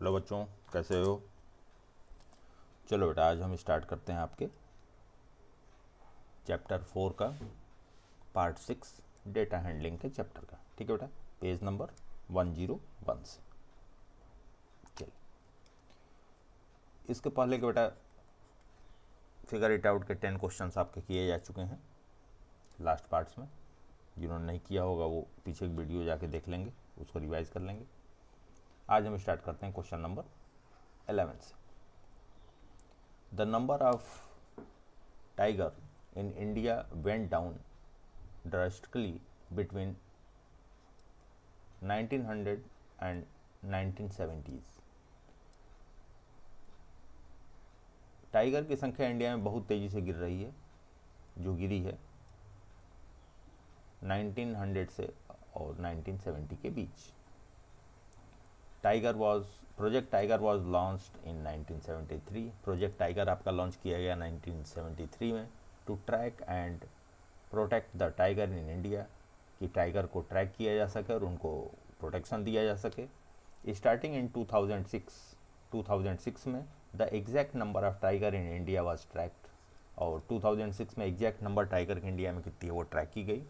Hello बच्चों, कैसे हो? चलो बेटा, आज हम स्टार्ट करते हैं आपके चैप्टर 4 का पार्ट 6 डेटा हैंडलिंग के चैप्टर का। ठीक है बेटा, पेज नंबर 101 से। चलिए, इसके पहले के बेटा फिगर इट आउट के 10 क्वेश्चंस आपके किए जा चुके हैं लास्ट पार्ट्स में। जिन्होंने नहीं किया होगा वो पीछे एक वीडियो जाके देख लेंगे, उसको रिवाइज कर लेंगे। आज हम स्टार्ट करते हैं क्वेश्चन नंबर 11 से। The number of tiger in India went down drastically between 1900 and 1970s। Tiger की संख्या इंडिया में बहुत तेज़ी से गिर रही है, जो गिरी है 1900 से और 1970 के बीच। Project Tiger was launched in 1973। Project Tiger आपका लॉन्च किया गया 1973 में to track and protect the tiger in India, कि टाइगर को ट्रैक किया जा सके और उनको प्रोटेक्शन दिया जा सके। स्टार्टिंग इन 2006 में the exact number of tiger in India was tracked, और 2006 में एग्जैक्ट नंबर टाइगर की इंडिया में कितनी है वो ट्रैक की गई।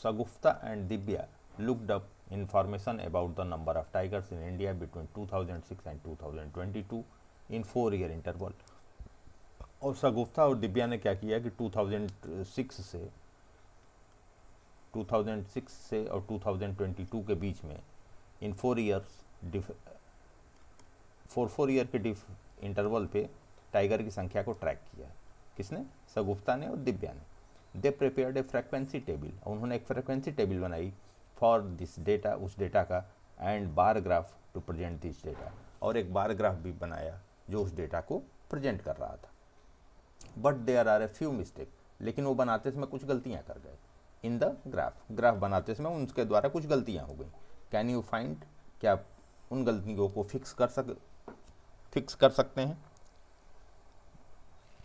Shagufta and Divya looked up information about the number of tigers in India between 2006 and 2022 in 4-year interval। और सगुफ्ता और दिव्या ने क्या किया कि 2006 से और 2022 के बीच में इन 4 ईयर के इंटरवल पे टाइगर की संख्या को ट्रैक किया। किसने? सगुफ्ता ने और दिव्या ने। They prepared a frequency table, उन्होंने एक फ्रीक्वेंसी टेबल बनाई फॉर दिस डेटा, उस डेटा का, and bar graph to present this data, और एक बार ग्राफ भी बनाया जो उस डेटा को प्रेजेंट कर रहा था। But there are a few mistake, लेकिन वो बनाते समय कुछ गलतियां कर गए। इन द ग्राफ बनाते समय उनके द्वारा कुछ गलतियां हो गई। कैन यू फाइंड, क्या आप उन गलतियों को फिक्स कर सकते हैं?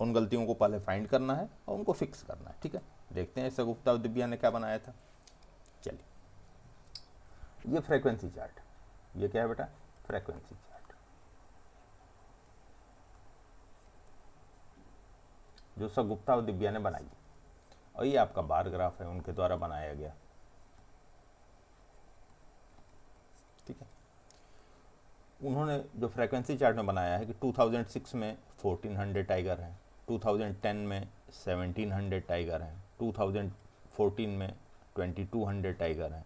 उन गलतियों को पहले फाइंड करना है और उनको फिक्स करना है। ठीक है, देखते हैं सगुप्ता और दिव्या ने क्या बनाया था। चलिए, ये फ्रीक्वेंसी चार्ट, ये क्या है बेटा? फ्रीक्वेंसी चार्ट, जो सगुप्ता और दिव्या ने बनाई, और ये आपका बार ग्राफ है उनके द्वारा बनाया गया। ठीक है, उन्होंने जो फ्रीक्वेंसी चार्ट में बनाया है कि 2006 में 1400 टाइगर हैं, 2010 में 1700 टाइगर हैं, 2014 में 2200 टाइगर हैं,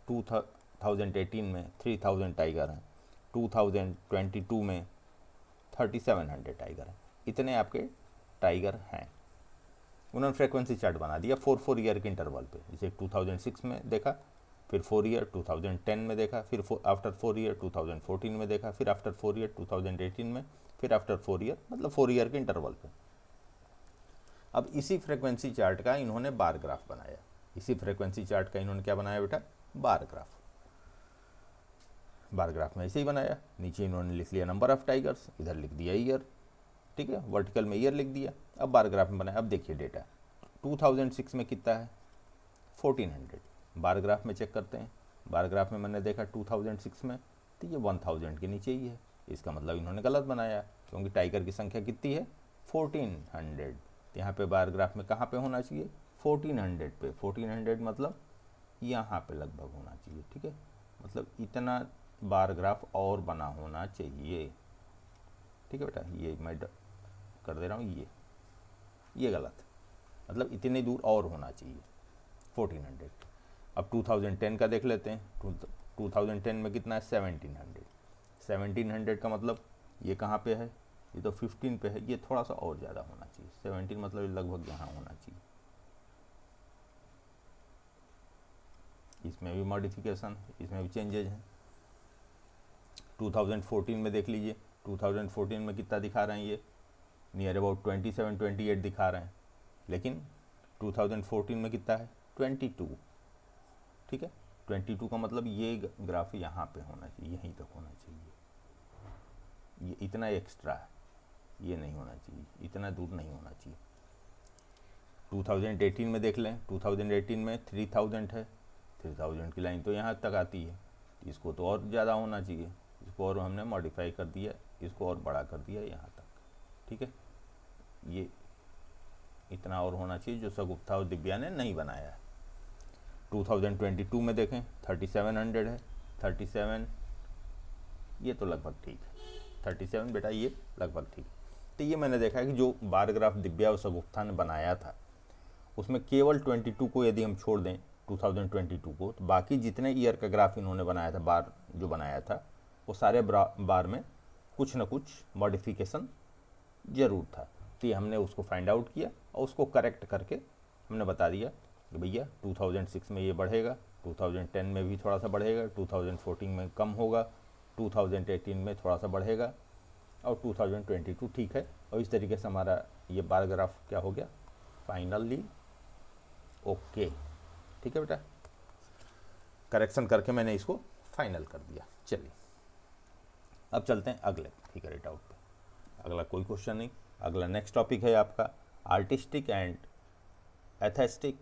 2018 में 3000 टाइगर हैं, 2022 में 3700 टाइगर हैं। इतने आपके टाइगर हैं। उन्होंने फ्रीक्वेंसी चार्ट बना दिया 4 ईयर के इंटरवल पे। जैसे 2006 में देखा, फिर 4 ईयर 2010 में देखा, फिर आफ्टर 4 ईयर 2014 में देखा, फिर आफ्टर 4 ईयर 2018 में, फिर आफ्टर 4 ईयर, मतलब 4 ईयर के इंटरवल पे। अब इसी फ्रीक्वेंसी चार्ट का इन्होंने बार ग्राफ बनाया। इसी फ्रीक्वेंसी चार्ट का इन्होंने क्या बनाया बेटा? Bar graph. बार ग्राफ में ऐसे ही बनाया, नीचे इन्होंने लिख लिया नंबर ऑफ टाइगर्स, इधर लिख दिया ईयर। ठीक है, वर्टिकल में ईयर लिख दिया। अब बार ग्राफ में बनाया। अब देखिए डेटा 2006 में कितना है? 1400। बार ग्राफ में चेक करते हैं। बार ग्राफ में मैंने देखा 2006 में तो ये 1000 के नीचे ही है। इसका मतलब इन्होंने गलत बनाया, क्योंकि टाइगर की संख्या कितनी है? 1400। यहाँ पे बार ग्राफ में कहाँ पे होना चाहिए? 1400 पे। 1400 मतलब यहाँ पे लगभग होना चाहिए। ठीक है, मतलब इतना बार ग्राफ और बना होना चाहिए। ठीक है बेटा, ये मैं कर दे रहा हूँ, ये गलत है, मतलब इतनी दूर और होना चाहिए 1400। अब 2010 का देख लेते हैं। 2010 में कितना है? 1700। 1700 का मतलब ये कहाँ पे है? ये तो 15 पे है, ये थोड़ा सा और ज़्यादा होना चाहिए। 17 मतलब लगभग यहाँ होना चाहिए। इसमें भी मॉडिफिकेशन, इसमें भी चेंजेज हैं। 2014 में देख लीजिए, 2014 में कितना दिखा रहे हैं? ये नियर अबाउट 27-28 दिखा रहे हैं, लेकिन 2014 में कितना है? 22। ठीक है, 22 का मतलब ये ग्राफ यहाँ पे होना चाहिए, यहीं तक होना चाहिए। ये इतना एक्स्ट्रा है, ये नहीं होना चाहिए, इतना दूर नहीं होना चाहिए। 2018 में देख लें, 2018 में 3000 है। 3000 की लाइन तो यहाँ तक आती है, इसको तो और ज़्यादा होना चाहिए, इसको और हमने मॉडिफाई कर दिया, इसको और बड़ा कर दिया यहाँ तक, ठीक है। ये इतना और होना चाहिए जो सगुप्ता और दिव्या ने नहीं बनाया है। 2022 में देखें 3700 है, 37 ये तो लगभग ठीक है, 37 बेटा ये लगभग ठीक। तो ये मैंने देखा है कि जो बार ग्राफ दिव्या और सगुप्ता ने बनाया था उसमें केवल 22 को यदि हम छोड़ दें 2022 को, तो बाकी जितने ईयर का ग्राफ इन्होंने बनाया था, बार जो बनाया था, वो सारे बार में कुछ ना कुछ मॉडिफिकेशन ज़रूर था। तो ये हमने उसको फाइंड आउट किया और उसको करेक्ट करके हमने बता दिया कि भैया 2006 में ये बढ़ेगा, 2010 में भी थोड़ा सा बढ़ेगा, 2014 में कम होगा, 2018 में थोड़ा सा बढ़ेगा और 2022 ठीक है। और इस तरीके से हमारा ये बार ग्राफ क्या हो गया, फाइनली ओके, ठीक है बेटा। करेक्शन करके मैंने इसको फाइनल कर दिया। चलिए अब चलते हैं अगले फिगर इट आउट पे। अगला कोई क्वेश्चन नहीं, अगला नेक्स्ट टॉपिक है आपका आर्टिस्टिक एंड एस्थेटिक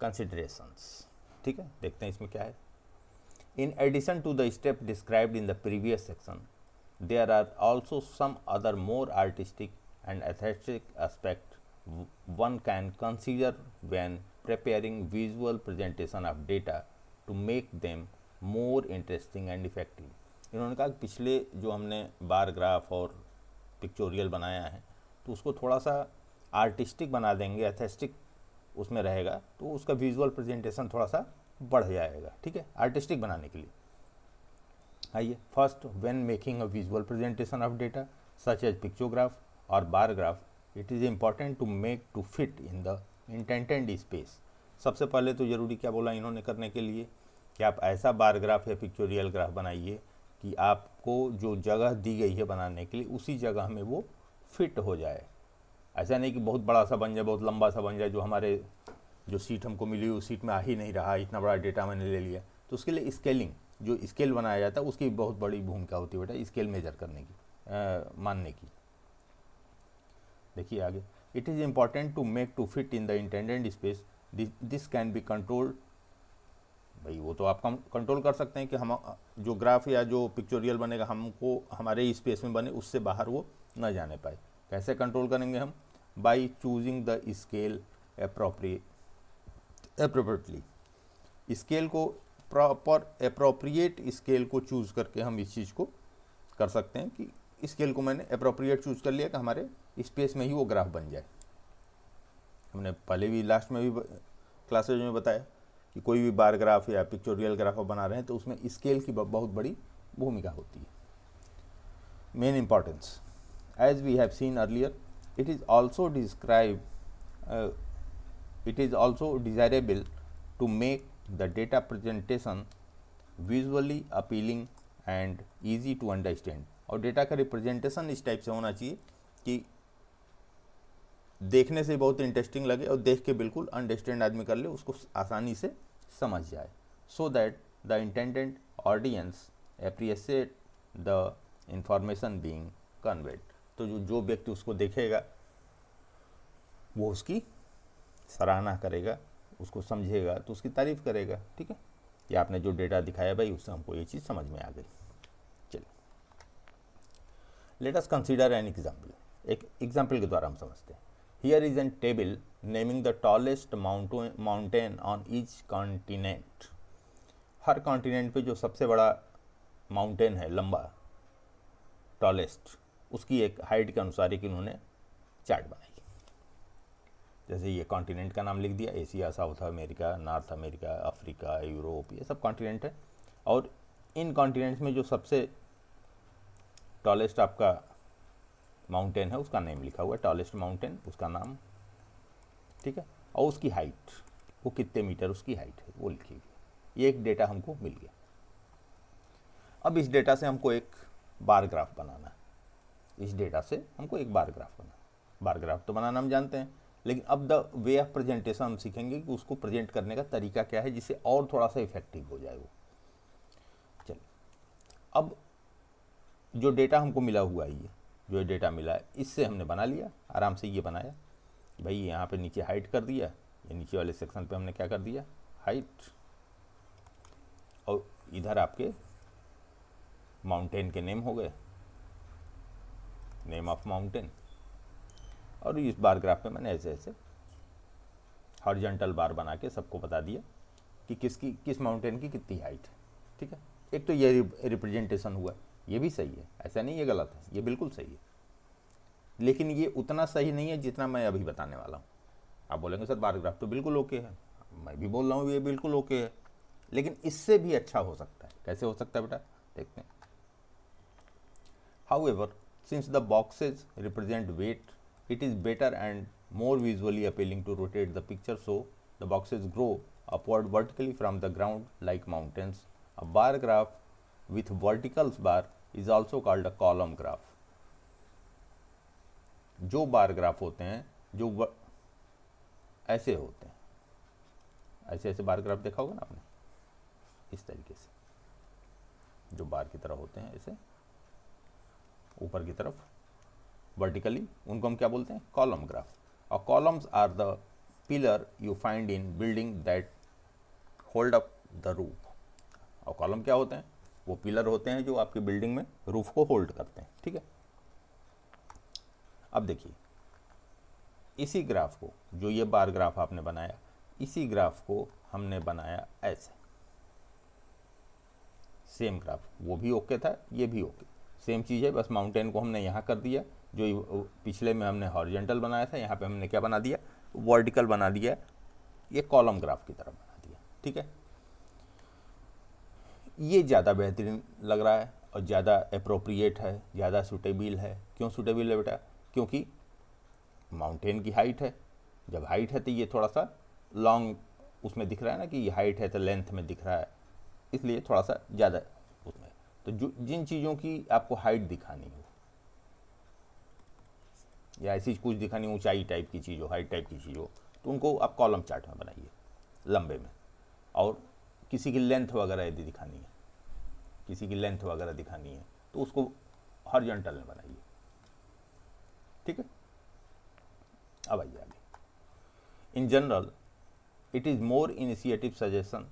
कंसिडरेशंस, ठीक है। देखते हैं इसमें क्या है। In addition to the step described in the previous section, there are also some other more artistic and aesthetic aspect one can consider when preparing visual presentation of data to make them more interesting and effective। इन्होंने कहा कि पिछले जो हमने bar graph और pictorial बनाया है तो उसको थोड़ा सा आर्टिस्टिक बना देंगे, एस्थेटिक उसमें रहेगा तो उसका विजुअल प्रेजेंटेशन थोड़ा सा बढ़ जाएगा, ठीक है, आर्टिस्टिक बनाने के लिए। आइए, first, when making a visual presentation of data such as pictograph or bar graph, it is important to make to fit in the intended space. सबसे पहले तो ज़रूरी क्या बोला इन्होंने करने के लिए कि आप ऐसा बार ग्राफ या पिक्चोरियल ग्राफ बनाइए कि आपको जो जगह दी गई है बनाने के लिए उसी जगह में वो फिट हो जाए। ऐसा नहीं कि बहुत बड़ा सा बन जाए, बहुत लंबा सा बन जाए, जो हमारे जो सीट हमको मिली उस सीट में आ ही नहीं रहा, इतना बड़ा डेटा मैंने ले लिया। तो उसके लिए स्केलिंग, जो स्केल बनाया जाता है उसकी बहुत बड़ी भूमिका होती है बेटा, स्केल मेजर करने की, मानने की। देखिए आगे, it is important to make to fit in the intended space, this can be controlled. भाई वो तो आप कंट्रोल कर सकते हैं कि हम जो ग्राफ या जो पिक्चोरियल बनेगा हमको हमारे स्पेस में बने, उससे बाहर वो न जाने पाए। कैसे कंट्रोल करेंगे हम? By choosing the scale appropriately. Scale को प्रॉपर अप्रोप्रिएट स्केल को चूज़ करके हम इस चीज़ को कर सकते हैं कि स्केल को मैंने अप्रोप्रिएट चूज़ कर लिया कि हमारे स्पेस में ही वो ग्राफ बन जाए। हमने पहले भी लास्ट में भी क्लासेज में बताया कि कोई भी बार ग्राफ या पिक्चोरियल ग्राफ बना रहे हैं तो उसमें स्केल की बहुत बड़ी भूमिका होती है। Main importance, as we have seen earlier, it is also desirable to make the data presentation visually appealing and easy to understand. और डेटा का रिप्रेजेंटेशन इस टाइप से होना चाहिए कि देखने से बहुत इंटरेस्टिंग लगे और देख के बिल्कुल अंडरस्टैंड आदमी कर ले, उसको आसानी से समझ जाए, so that the intended audience appreciate the information being conveyed. तो जो व्यक्ति उसको देखेगा वो उसकी सराहना करेगा, उसको समझेगा तो उसकी तारीफ करेगा, ठीक है। कि आपने जो डेटा दिखाया भाई उससे हमको ये चीज़ समझ में आ गई। चलिए, let us consider an example. एक एग्जाम्पल के द्वारा हम समझते हैं। Here is an table naming the tallest mountain on each continent. Her continent पे जो सबसे बड़ा माउंटेन है, लंबा, टॉलेस्ट, उसकी एक हाइट के अनुसार एक इन्होंने चार्ट बनाई। जैसे ये कॉन्टिनेंट का नाम लिख दिया, Asia, south America, north America, Africa, Europe, ये सब कॉन्टिनेंट है। और इन कॉन्टिनेंट्स में जो सबसे टॉलेस्ट आपका माउंटेन है उसका नेम लिखा हुआ है, टॉलेस्ट माउंटेन, उसका नाम, ठीक है। और उसकी हाइट, वो कितने मीटर उसकी हाइट है वो लिखी हुई है। ये एक डेटा हमको मिल गया। अब इस डेटा से हमको एक बार ग्राफ बनाना है। इस डेटा से हमको एक बार ग्राफ बनाना। बार ग्राफ तो बनाना हम जानते हैं, लेकिन अब द वे ऑफ प्रेजेंटेशन हम सीखेंगे कि उसको प्रेजेंट करने का तरीका क्या है जिससे और थोड़ा सा इफेक्टिव हो जाए वो। चलिए, अब जो डेटा हमको मिला हुआ है, ये जो डेटा मिला है इससे हमने बना लिया आराम से। ये बनाया भाई, यहाँ पे नीचे हाइट कर दिया, ये नीचे वाले सेक्शन पे हमने क्या कर दिया, हाइट, और इधर आपके माउंटेन के नेम हो गए, नेम ऑफ माउंटेन, और इस बार ग्राफ में मैंने ऐसे ऐसे हॉरिजॉन्टल बार बना के सबको बता दिया कि किस माउंटेन की कितनी हाइट है। ठीक है, एक तो ये रिप्रेजेंटेशन हुआ, ये भी सही है, ऐसा नहीं ये गलत है, ये बिल्कुल सही है, लेकिन ये उतना सही नहीं है जितना मैं अभी बताने वाला हूँ। आप बोलेंगे सर बार ग्राफ तो बिल्कुल ओके है, मैं भी बोल रहा हूँ ये बिल्कुल ओके है, लेकिन इससे भी अच्छा हो सकता है। कैसे हो सकता है बेटा, देखते हैं। However, since the boxes represent weight, it is better and more visually appealing to rotate the picture so the boxes grow upward vertically from the ground like mountains. A bar graph with vertical bar is also called a column graph. जो bar graph होते हैं जो ऐसे होते हैं, ऐसे ऐसे bar graph देखा होगा ना आपने, इस तरीके से जो बार की तरह होते हैं, ऐसे ऊपर की तरफ वर्टिकली, उनको हम क्या बोलते हैं, कॉलम ग्राफ। और columns are the pillar you find in building that hold up the roof. और कॉलम क्या होते हैं, वो पिलर होते हैं जो आपकी बिल्डिंग में रूफ को होल्ड करते हैं। ठीक है, अब देखिए इसी ग्राफ को, जो ये बार ग्राफ आपने बनाया, इसी ग्राफ को हमने बनाया ऐसे, सेम ग्राफ, वो भी ओके था, ये भी ओके, सेम चीज़ है, बस माउंटेन को हमने यहाँ कर दिया, जो पिछले में हमने हॉरिजॉन्टल बनाया था, यहाँ पे हमने क्या बना दिया, वर्टिकल बना दिया, ये कॉलम ग्राफ की तरह बना दिया। ठीक है, ये ज़्यादा बेहतरीन लग रहा है और ज़्यादा अप्रोप्रिएट है, ज़्यादा सूटेबल है। क्यों सूटेबल है बेटा, क्योंकि माउंटेन की हाइट है, जब हाइट है तो ये थोड़ा सा लॉन्ग उसमें दिख रहा है ना, कि ये हाइट है तो लेंथ में दिख रहा है, इसलिए थोड़ा सा ज़्यादा उसमें। तो जो जिन चीज़ों की आपको हाइट दिखानी हो या ऐसी कुछ दिखानी, ऊंचाई टाइप की चीज़ हो, हाइट टाइप की चीज़ हो, तो उनको आप कॉलम चार्ट में बनाइए, लंबे में। और किसी की लेंथ वगैरह यदि दिखानी है, किसी की लेंथ वगैरह दिखानी है, तो उसको हॉरिजॉन्टल में बनाइए। ठीक है, अब आइए आगे। In general it is more initiative suggestion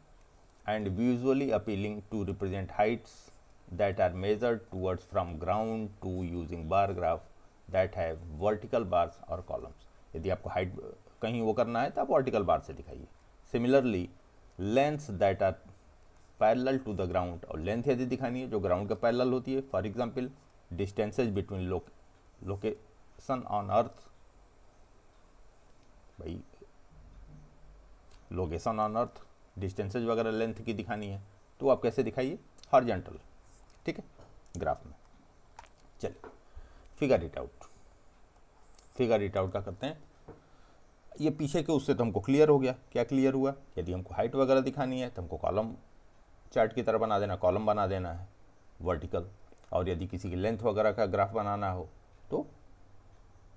and visually appealing to represent heights that are measured towards from ground to using bar graph that have vertical bars or columns. यदि आपको हाइट कहीं वो करना है तो आप वर्टिकल बार से दिखाइए। Similarly lengths that are parallel to the ground, और लेंथ यदि दिखानी है जो ग्राउंड के पैरेलल होती है, for example distances between location on earth, भाई लोकेशन ऑन अर्थ, डिस्टेंसेज वगैरह लेंथ की दिखानी है, तो आप कैसे दिखाइए, हॉरिजॉन्टल। ठीक है, ग्राफ में। चलिए figure it out, figure it out का करते हैं। ये पीछे के उससे तो हमको क्लियर हो गया, क्या क्लियर हुआ, यदि हमको हाइट वगैरह दिखानी है तो हमको कॉलम चार्ट की तरह बना देना, कॉलम बना देना है वर्टिकल, और यदि किसी की लेंथ वगैरह का ग्राफ बनाना हो तो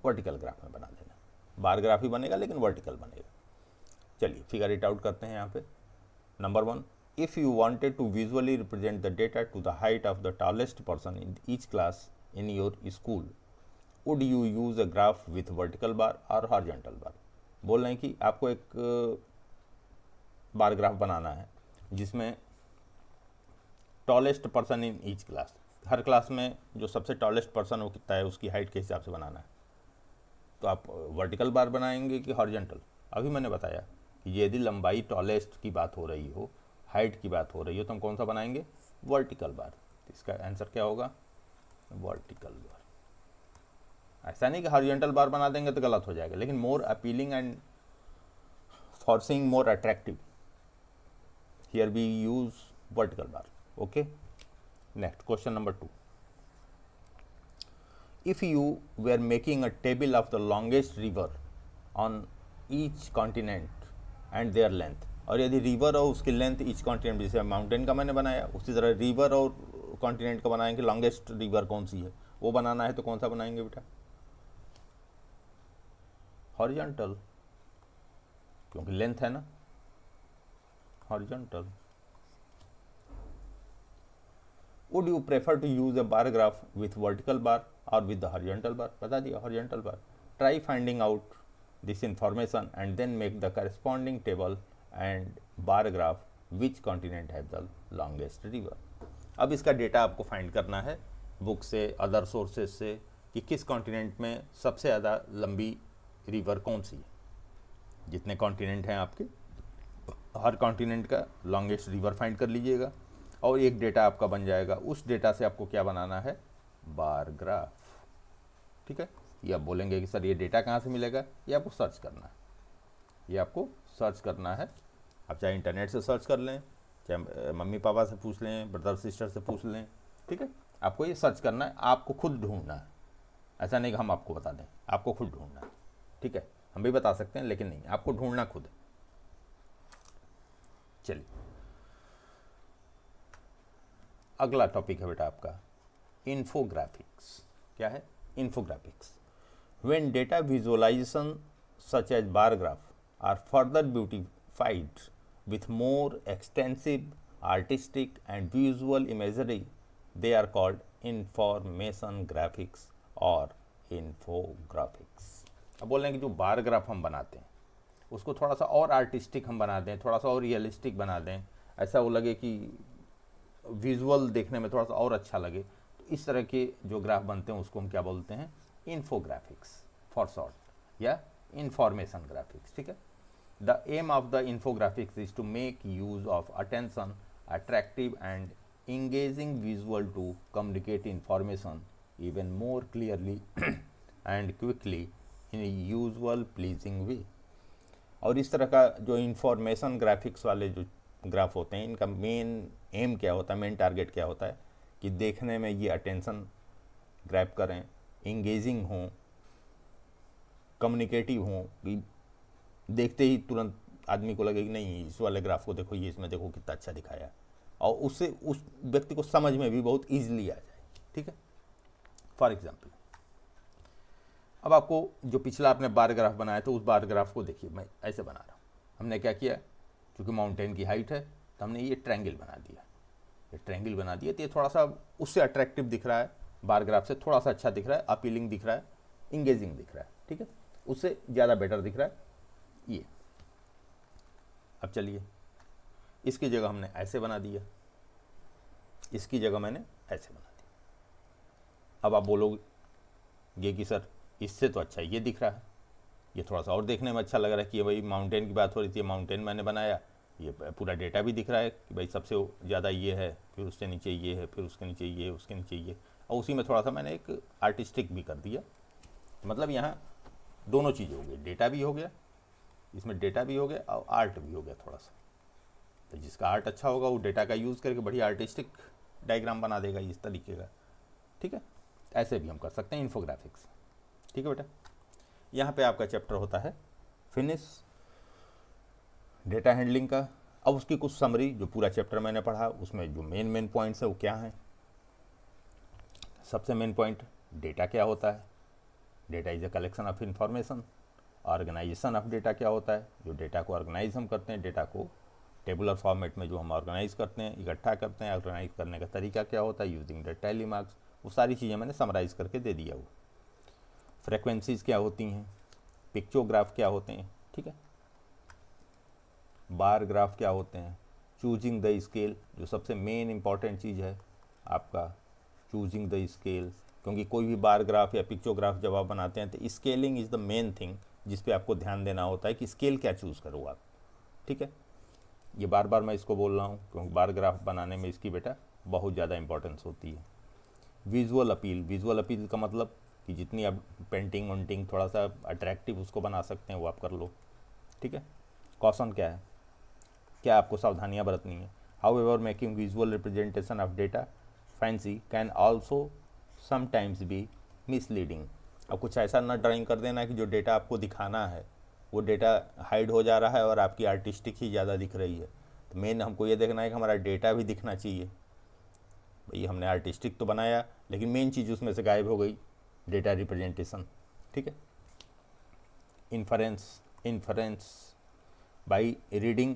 वर्टिकल ग्राफ में बना देना। बार ग्राफ ही बनेगा लेकिन वर्टिकल बनेगा। चलिए फिगर इट आउट करते हैं यहाँ पे। Number 1, if you wanted to visually represent the data to the height of the tallest person in each class in your school, would you use a graph with vertical bar और horizontal बार। बोल रहे हैं कि आपको एक bar graph बनाना है जिसमें tallest person in each class, her class में जो सबसे टॉलेस्ट पर्सन वो कितना है उसकी हाइट के हिसाब से बनाना है, तो आप वर्टिकल बार बनाएंगे कि हॉरिजॉन्टल। अभी मैंने बताया कि यदि लंबाई टॉलेस्ट की बात हो रही हो, हाइट की बात हो रही हो, तो हम कौन सा बनाएंगे, वर्टिकल बार। तो इसका आंसर क्या होगा, वर्टिकल बार। ऐसा नहीं कि हॉरिजॉन्टल बार बना देंगे तो गलत हो जाएगा, लेकिन more appealing and for seeing more attractive, here we use vertical bar. Okay, next question number 2, if you were making a table of the longest river on each continent and their length, और यदि river और उसकी length each continent, जैसे mountain का मैंने बनाया उसी तरह रिवर और कॉन्टिनेंट का बनाएंगे, लॉन्गेस्ट रिवर कौन सी है वो बनाना है तो कौन सा बनाएंगे बेटा, हॉरिजॉन्टल, क्योंकि लेंथ है ना, horizontal. Would you prefer to use a bar graph with vertical bar or with the horizontal bar? बता दिया horizontal bar. Try finding out this information and then make the corresponding table and bar graph which continent have the longest river. अब इसका data आपको find करना है book से, other sources से, कि किस कॉन्टिनेंट में सबसे ज़्यादा लंबी रिवर कौन सी है। जितने कॉन्टिनेंट हैं आपके, हर कॉन्टिनेंट का लॉन्गेस्ट रिवर फाइंड कर लीजिएगा और एक डेटा आपका बन जाएगा। उस डेटा से आपको क्या बनाना है, बार ग्राफ। ठीक है, ये आप बोलेंगे कि सर ये डेटा कहाँ से मिलेगा, ये आपको सर्च करना है, ये आपको सर्च करना है। आप चाहे इंटरनेट से सर्च कर लें, चाहे मम्मी पापा से पूछ लें, ब्रदर सिस्टर से पूछ लें। ठीक है, आपको ये सर्च करना है, आपको खुद ढूंढना है। ऐसा नहीं कि हम आपको बता दें, आपको खुद ढूंढना है। ठीक है, हम भी बता सकते हैं लेकिन नहीं, आपको ढूंढना खुद है। चलिए, अगला टॉपिक है बेटा आपका इन्फोग्राफिक्स। क्या है, infographics. When data visualization such as bar graph are further beautified with more extensive artistic and visual imagery, they are called information graphics or infographics। अब बोल रहे हैं कि जो बार ग्राफ हम बनाते हैं उसको थोड़ा सा और आर्टिस्टिक हम बना दें, थोड़ा सा और रियलिस्टिक बना दें, ऐसा वो लगे कि विजुअल देखने में थोड़ा सा और अच्छा लगे, तो इस तरह के जो ग्राफ बनते हैं उसको हम क्या बोलते हैं, इन्फोग्राफिक्स फॉर शॉर्ट, या इंफॉर्मेशन ग्राफिक्स। ठीक है, The aim of the infographics is to make use of attention, attractive and engaging visual to communicate information even more clearly and quickly in a usual pleasing way। और इस तरह का जो information graphics वाले जो graph होते हैं, इनका मेन एम क्या होता है, मेन टारगेट क्या होता है कि देखने में ये अटेंशन ग्रैब करें, इंगेजिंग हों, कम्युनिकेटिव हों, कि देखते ही तुरंत आदमी को लगे कि नहीं इस वाले ग्राफ को देखो, ये इसमें देखो कितना अच्छा दिखाया, और उससे उस व्यक्ति को समझ में भी बहुत ईजिली आ जाए। ठीक है, फॉर एग्जाम्पल अब आपको जो पिछला आपने बार ग्राफ बनाया तो उस बार ग्राफ को देखिए, मैं ऐसे बना रहा हूँ। हमने क्या किया, क्योंकि माउंटेन की हाइट है तो हमने ये ट्रायंगल बना दिया, ये ट्रायंगल बना दिया तो ये थोड़ा सा उससे अट्रैक्टिव दिख रहा है, बार ग्राफ से थोड़ा सा अच्छा दिख रहा है, अपीलिंग दिख रहा है, इंगेजिंग दिख रहा है। ठीक है, उससे ज़्यादा बेटर दिख रहा है ये। अब चलिए, इसकी जगह हमने ऐसे बना दिया, इसकी जगह मैंने ऐसे बना दिया। अब आप बोलोगे कि सर इससे तो अच्छा ये दिख रहा है, ये थोड़ा सा और देखने में अच्छा लग रहा है कि भाई माउंटेन की बात हो रही थी, माउंटेन मैंने बनाया, ये पूरा डेटा भी दिख रहा है कि भाई सबसे ज़्यादा ये है, फिर उससे नीचे ये है, फिर उसके नीचे ये, उसके नीचे ये, और उसी में थोड़ा सा मैंने एक आर्टिस्टिक भी कर दिया। मतलब यहाँ दोनों चीज़ें हो गई, डेटा भी हो गया, इसमें डेटा भी हो गया और आर्ट भी हो गया थोड़ा सा। तो जिसका आर्ट अच्छा होगा वो डेटा का यूज़ करके बढ़िया आर्टिस्टिक डायग्राम बना देगा इस तरीके का। ठीक है, ऐसे भी हम कर सकते हैं इन्फोग्राफिक्स। ठीक है बेटा, यहाँ पे आपका चैप्टर होता है फिनिश डेटा हैंडलिंग का। अब उसकी कुछ समरी, जो पूरा चैप्टर मैंने पढ़ा उसमें जो मेन पॉइंट्स है वो क्या हैं। सबसे मेन पॉइंट, डेटा क्या होता है। Data is a collection of information. Organization of data क्या होता है, जो डेटा को ऑर्गेनाइज हम करते हैं, डेटा को टेबुलर फॉर्मेट में जो हम ऑर्गेनाइज करते हैं, इकट्ठा करते हैं, ऑर्गेनाइज करने का तरीका क्या होता है, यूजिंग द टैली मार्क्स, वो सारी चीज़ें मैंने समराइज़ करके दे दिया। वो फ्रिक्वेंसीज क्या होती हैं, पिक्चोग्राफ क्या होते हैं, ठीक है, बार ग्राफ क्या होते हैं, चूजिंग द स्केल, जो सबसे मेन इंपॉर्टेंट चीज़ है आपका, चूजिंग द स्केल। क्योंकि कोई भी बार ग्राफ या पिक्चोग्राफ जब आप बनाते हैं तो scaling is the main thing जिस पे आपको ध्यान देना होता है कि स्केल क्या चूज़ करो आप। ठीक है, ये बार बार मैं इसको बोल रहा हूँ क्योंकि बार ग्राफ बनाने में इसकी बेटा बहुत ज़्यादा इंपॉर्टेंस होती है। विजुअल अपील, विजुअल अपील का मतलब कि जितनी आप पेंटिंग वंटिंग थोड़ा सा अट्रैक्टिव उसको बना सकते हैं वो आप कर लो। ठीक है, कॉशन क्या है, क्या आपको सावधानियाँ बरतनी है। How ever making visual representation of data fancy can also sometimes be misleading. अब कुछ ऐसा ना ड्राइंग कर देना कि जो डेटा आपको दिखाना है वो डेटा हाइड हो जा रहा है और आपकी आर्टिस्टिक ही ज़्यादा दिख रही है। तो मेन हमको ये देखना है कि हमारा डेटा भी दिखना चाहिए। भाई हमने आर्टिस्टिक तो बनाया लेकिन मेन चीज़ उसमें से गायब हो गई, डेटा रिप्रेजेंटेशन। ठीक है, inference by reading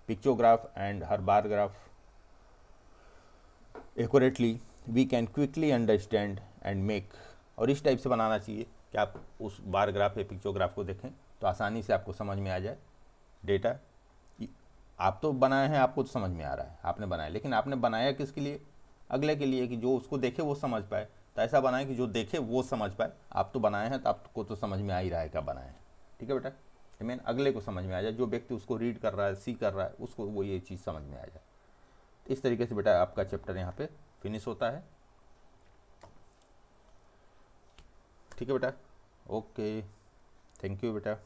pictograph and हर bar graph accurately we can quickly understand and make. और इस टाइप से बनाना चाहिए कि आप उस बार ग्राफ या पिक्चोग्राफ को देखें तो आसानी से आपको समझ में आ जाए डेटा आप तो बनाए हैं, आपको तो समझ में आ रहा है, आपने बनाया, लेकिन आपने बनाया किसके लिए? अगले के लिए, कि जो उसको देखे वो समझ पाए। तो ऐसा बनाए कि जो देखे वो समझ पाए। आप तो बनाए हैं तो आपको तो समझ में आ ही रहा है क्या बनाए हैं, ठीक है बेटा। मेन अगले को समझ में आ जाए, जो व्यक्ति उसको रीड कर रहा है, सी कर रहा है, उसको वो ये चीज़ समझ में आ जाए। इस तरीके से बेटा आपका चैप्टर यहाँ पे फिनिश होता है, ठीक है बेटा। ओके, थैंक यू बेटा।